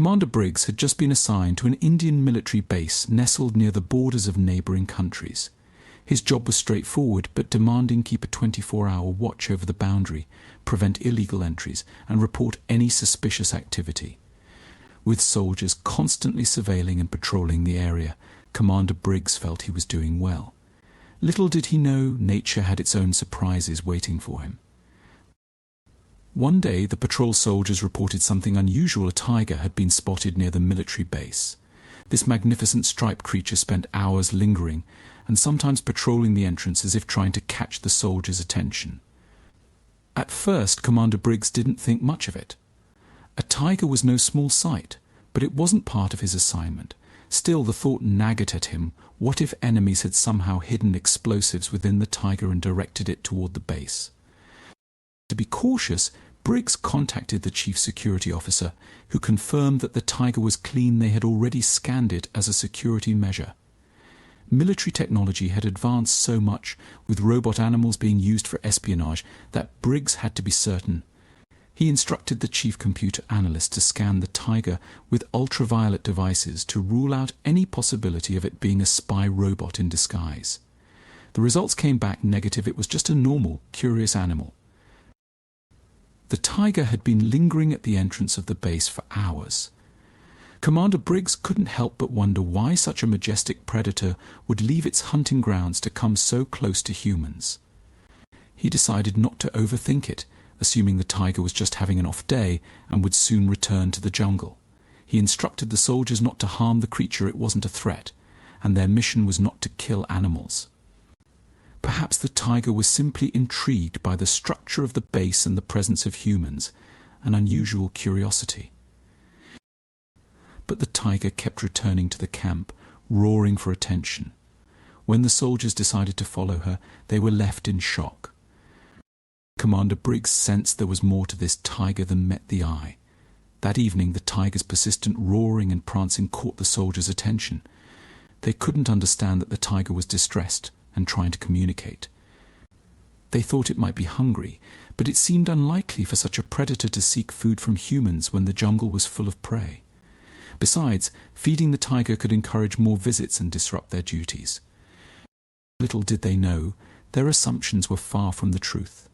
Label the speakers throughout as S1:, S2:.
S1: Commander Briggs had just been assigned to an Indian military base nestled near the borders of neighbouring countries. His job was straightforward, but demanding keep a 24-hour watch over the boundary, prevent illegal entries, and report any suspicious activity. With soldiers constantly surveilling and patrolling the area, Commander Briggs felt he was doing well. Little did he know nature had its own surprises waiting for him. One day, the patrol soldiers reported something unusual. A tiger had been spotted near the military base. This magnificent striped creature spent hours lingering and sometimes patrolling the entrance as if trying to catch the soldiers' attention. At first, Commander Briggs didn't think much of it. A tiger was no small sight, but it wasn't part of his assignment. Still, the thought nagged at him. What if enemies had somehow hidden explosives within the tiger and directed it toward the base? To be cautious, Briggs contacted the chief security officer, who confirmed that the tiger was clean. They had already scanned it as a security measure. Military technology had advanced so much, with robot animals being used for espionage, that Briggs had to be certain. He instructed the chief computer analyst to scan the tiger with ultraviolet devices to rule out any possibility of it being a spy robot in disguise. The results came back negative. It was just a normal, curious animal. The tiger had been lingering at the entrance of the base for hours. Commander Briggs couldn't help but wonder why such a majestic predator would leave its hunting grounds to come so close to humans. He decided not to overthink it, assuming the tiger was just having an off day and would soon return to the jungle. He instructed the soldiers not to harm the creature. It wasn't a threat, and their mission was not to kill animals. Perhaps the tiger was simply intrigued by the structure of the base and the presence of humans, an unusual curiosity. But the tiger kept returning to the camp, roaring for attention. When the soldiers decided to follow her, they were left in shock. Commander Briggs sensed there was more to this tiger than met the eye. That evening, the tiger's persistent roaring and prancing caught the soldiers' attention. They couldn't understand that the tiger was distressed and trying to communicate. They thought it might be hungry, but it seemed unlikely for such a predator to seek food from humans when the jungle was full of prey. Besides, feeding the tiger could encourage more visits and disrupt their duties. Little did they know, their assumptions were far from the truth.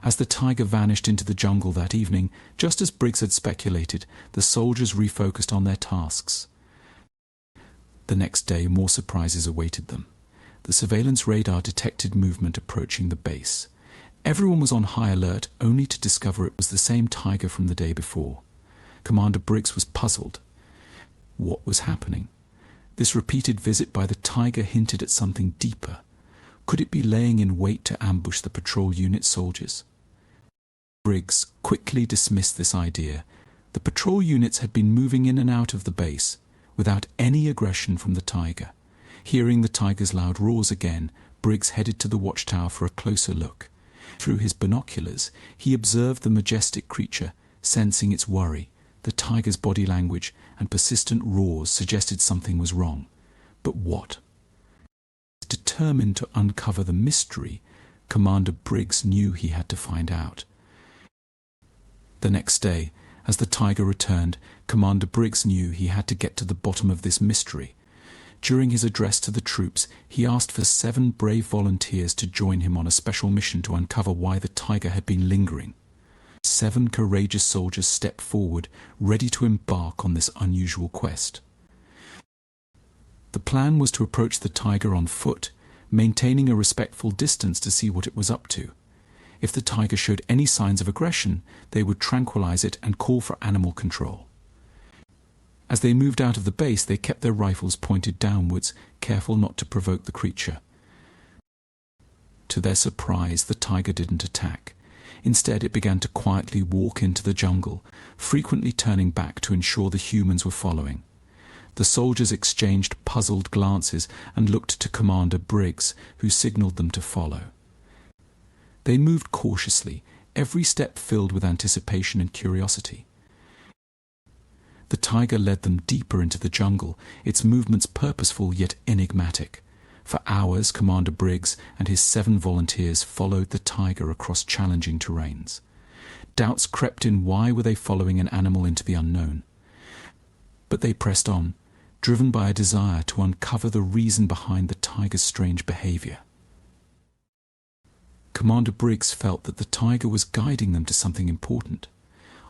S1: As the tiger vanished into the jungle that evening, just as Briggs had speculated, the soldiers refocused on their tasks. The next day, more surprises awaited them. The surveillance radar detected movement approaching the base. Everyone was on high alert, only to discover it was the same tiger from the day before. Commander Briggs was puzzled. What was happening? This repeated visit by the tiger hinted at something deeper. Could it be laying in wait to ambush the patrol unit soldiers? Briggs quickly dismissed this idea. The patrol units had been moving in and out of the base without any aggression from the tiger. Hearing the tiger's loud roars again, Briggs headed to the watchtower for a closer look. Through his binoculars, he observed the majestic creature, sensing its worry. The tiger's body language and persistent roars suggested something was wrong. But what? Determined to uncover the mystery, Commander Briggs knew he had to find out. The next day, as the tiger returned, Commander Briggs knew he had to get to the bottom of this mystery. During his address to the troops, he asked for 7 brave volunteers to join him on a special mission to uncover why the tiger had been lingering. 7 courageous soldiers stepped forward, ready to embark on this unusual quest. The plan was to approach the tiger on foot, maintaining a respectful distance to see what it was up to. If the tiger showed any signs of aggression, they would tranquilize it and call for animal control. As they moved out of the base, they kept their rifles pointed downwards, careful not to provoke the creature. To their surprise, the tiger didn't attack. Instead, it began to quietly walk into the jungle, frequently turning back to ensure the humans were following. The soldiers exchanged puzzled glances and looked to Commander Briggs, who signaled them to follow. They moved cautiously, every step filled with anticipation and curiosity. The tiger led them deeper into the jungle, its movements purposeful yet enigmatic. For hours, Commander Briggs and his 7 volunteers followed the tiger across challenging terrains. Doubts crept in. Why were they following an animal into the unknown? But they pressed on, driven by a desire to uncover the reason behind the tiger's strange behavior. Commander Briggs felt that the tiger was guiding them to something important.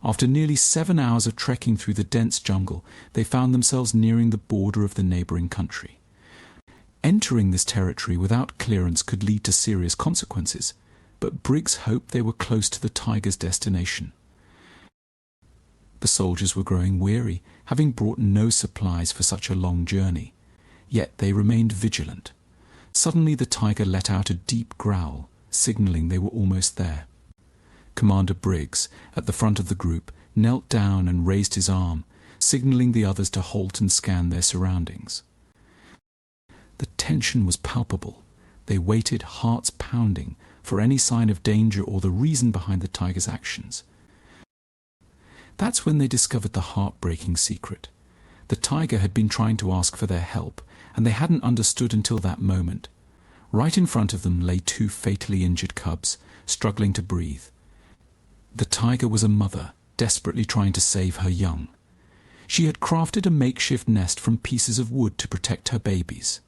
S1: After nearly 7 hours of trekking through the dense jungle, they found themselves nearing the border of the neighboring country. Entering this territory without clearance could lead to serious consequences, but Briggs hoped they were close to the tiger's destination. The soldiers were growing weary, having brought no supplies for such a long journey. Yet they remained vigilant. Suddenly the tiger let out a deep growl, signaling they were almost there. Commander Briggs, at the front of the group, knelt down and raised his arm, signaling the others to halt and scan their surroundings. The tension was palpable. They waited, hearts pounding, for any sign of danger or the reason behind the tiger's actions. That's when they discovered the heartbreaking secret. The tiger had been trying to ask for their help, and they hadn't understood until that moment. Right in front of them lay 2 fatally injured cubs, struggling to breathe. The tiger was a mother, desperately trying to save her young. She had crafted a makeshift nest from pieces of wood to protect her babies.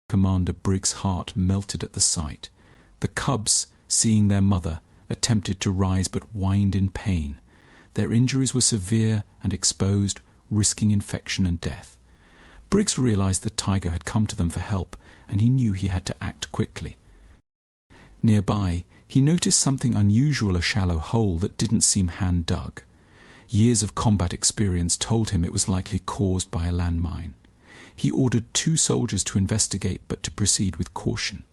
S1: Commander Briggs' heart melted at the sight. The cubs, seeing their mother, attempted to rise but whined in pain. Their injuries were severe and exposed, risking infection and death. Briggs realized the tiger had come to them for help, and he knew he had to act quickly. Nearby, he noticed something unusual, a shallow hole that didn't seem hand-dug. Years of combat experience told him it was likely caused by a landmine. He ordered 2 soldiers to investigate, but to proceed with caution.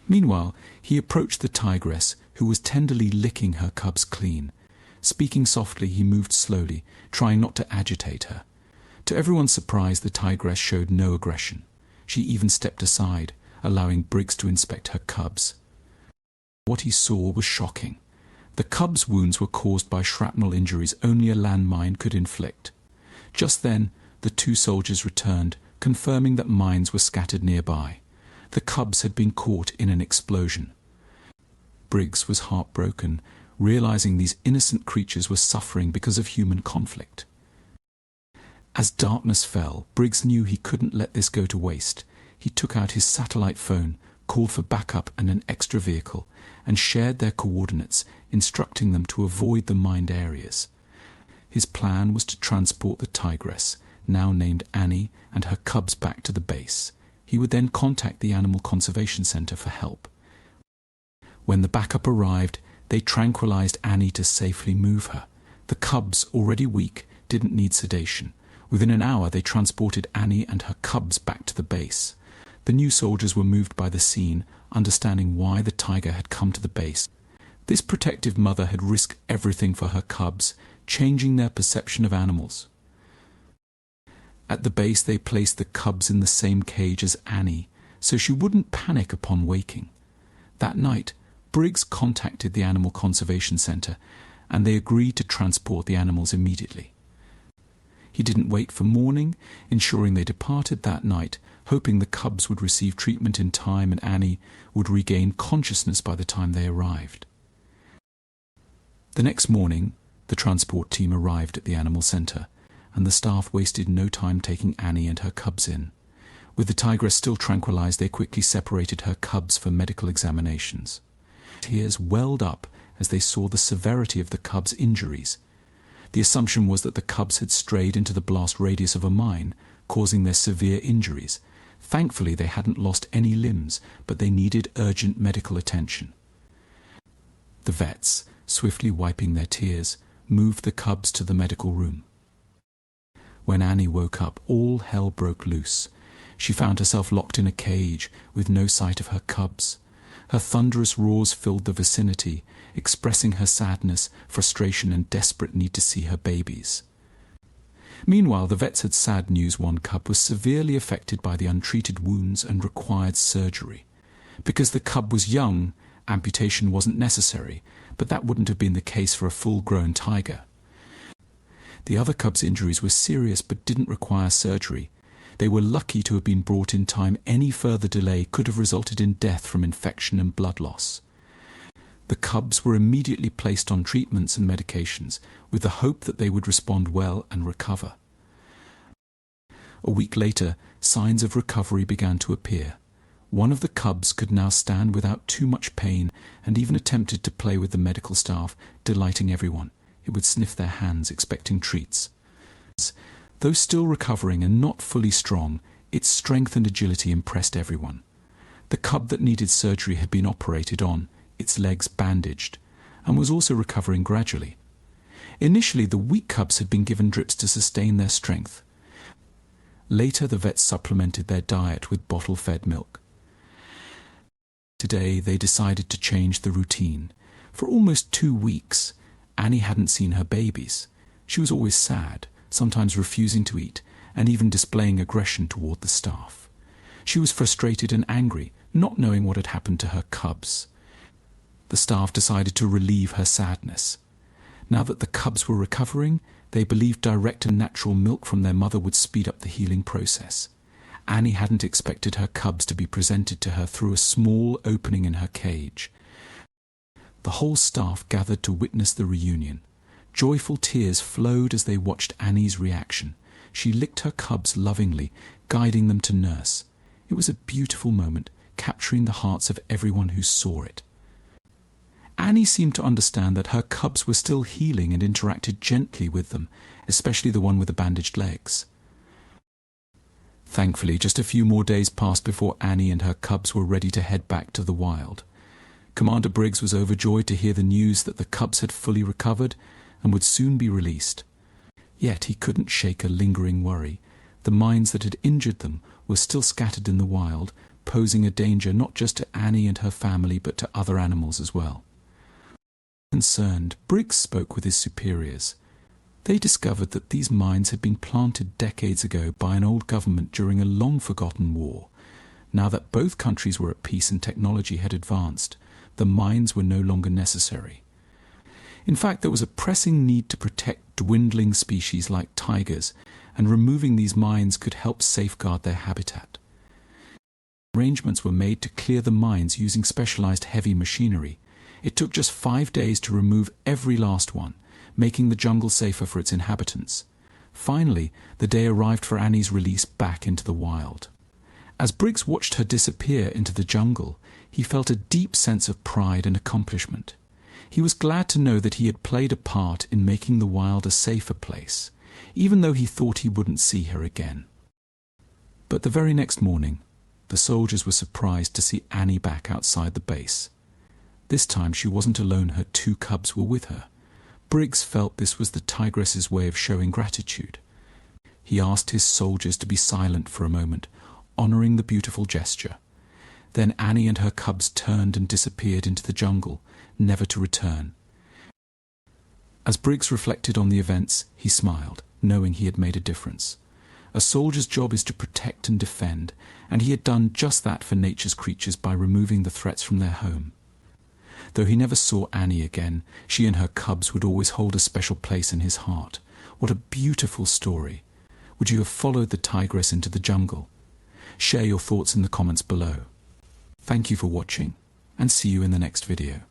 S1: Meanwhile, he approached the tigress, who was tenderly licking her cubs clean. Speaking softly, he moved slowly, trying not to agitate her. To everyone's surprise, the tigress showed no aggression. She even stepped aside, allowing Briggs to inspect her cubs. What he saw was shocking. The cubs' wounds were caused by shrapnel injuries only a landmine could inflict. Just then, the 2 soldiers returned, confirming that mines were scattered nearby. The cubs had been caught in an explosion. Briggs was heartbroken, realizing these innocent creatures were suffering because of human conflict. As darkness fell, Briggs knew he couldn't let this go to waste. He took out his satellite phone, called for backup and an extra vehicle, and shared their coordinates, instructing them to avoid the mined areas. His plan was to transport the tigress, now named Annie, and her cubs back to the base. He would then contact the Animal Conservation Center for help. When the backup arrived, they tranquilized Annie to safely move her. The cubs, already weak, didn't need sedation. Within an hour, they transported Annie and her cubs back to the base. The new soldiers were moved by the scene, understanding why the tiger had come to the base. This protective mother had risked everything for her cubs, changing their perception of animals. At the base, they placed the cubs in the same cage as Annie, so she wouldn't panic upon waking. That night, Briggs contacted the Animal Conservation Center, and they agreed to transport the animals immediately. He didn't wait for morning, ensuring they departed that night, hoping the cubs would receive treatment in time and Annie would regain consciousness by the time they arrived. The next morning, the transport team arrived at the animal center, and the staff wasted no time taking Annie and her cubs in. With the tigress still tranquilized, they quickly separated her cubs for medical examinations. Tears welled up as they saw the severity of the cubs' injuries. The assumption was that the cubs had strayed into the blast radius of a mine, causing their severe injuries. Thankfully, they hadn't lost any limbs, but they needed urgent medical attention. The vets, swiftly wiping their tears, moved the cubs to the medical room. When Annie woke up, all hell broke loose. She found herself locked in a cage, with no sight of her cubs. Her thunderous roars filled the vicinity, expressing her sadness, frustration, and desperate need to see her babies. Meanwhile, the vets had sad news. One cub was severely affected by the untreated wounds and required surgery. Because the cub was young, amputation wasn't necessary, but that wouldn't have been the case for a full-grown tiger. The other cub's injuries were serious but didn't require surgery. They were lucky to have been brought in time. Any further delay could have resulted in death from infection and blood loss. The cubs were immediately placed on treatments and medications with the hope that they would respond well and recover. A week later, signs of recovery began to appear. One of the cubs could now stand without too much pain and even attempted to play with the medical staff, delighting everyone. It would sniff their hands, expecting treats. Though still recovering and not fully strong, its strength and agility impressed everyone. The cub that needed surgery had been operated on, its legs bandaged, and was also recovering gradually. Initially, the weak cubs had been given drips to sustain their strength. Later, the vets supplemented their diet with bottle-fed milk. Today, they decided to change the routine. For almost 2 weeks, Annie hadn't seen her babies. She was always sad, sometimes refusing to eat, and even displaying aggression toward the staff. She was frustrated and angry, not knowing what had happened to her cubs. The staff decided to relieve her sadness. Now that the cubs were recovering, they believed direct and natural milk from their mother would speed up the healing process. Annie hadn't expected her cubs to be presented to her through a small opening in her cage. The whole staff gathered to witness the reunion. Joyful tears flowed as they watched Annie's reaction. She licked her cubs lovingly, guiding them to nurse. It was a beautiful moment, capturing the hearts of everyone who saw it. Annie seemed to understand that her cubs were still healing and interacted gently with them, especially the one with the bandaged legs. Thankfully, just a few more days passed before Annie and her cubs were ready to head back to the wild. Commander Briggs was overjoyed to hear the news that the cubs had fully recovered and would soon be released. Yet he couldn't shake a lingering worry. The mines that had injured them were still scattered in the wild, posing a danger not just to Annie and her family but to other animals as well. Concerned, Briggs spoke with his superiors. They discovered that these mines had been planted decades ago by an old government during a long-forgotten war. Now that both countries were at peace and technology had advanced, the mines were no longer necessary. In fact, there was a pressing need to protect dwindling species like tigers, and removing these mines could help safeguard their habitat. Arrangements were made to clear the mines using specialized heavy machinery. It took just 5 days to remove every last one, making the jungle safer for its inhabitants. Finally, the day arrived for Annie's release back into the wild. As Briggs watched her disappear into the jungle, he felt a deep sense of pride and accomplishment. He was glad to know that he had played a part in making the wild a safer place, even though he thought he wouldn't see her again. But the very next morning, the soldiers were surprised to see Annie back outside the base. This time she wasn't alone, her 2 cubs were with her. Briggs felt this was the tigress's way of showing gratitude. He asked his soldiers to be silent for a moment, honoring the beautiful gesture. Then Annie and her cubs turned and disappeared into the jungle, never to return. As Briggs reflected on the events, he smiled, knowing he had made a difference. A soldier's job is to protect and defend, and he had done just that for nature's creatures by removing the threats from their home. Though he never saw Annie again, she and her cubs would always hold a special place in his heart. What a beautiful story. Would you have followed the tigress into the jungle? Share your thoughts in the comments below. Thank you for watching, and see you in the next video.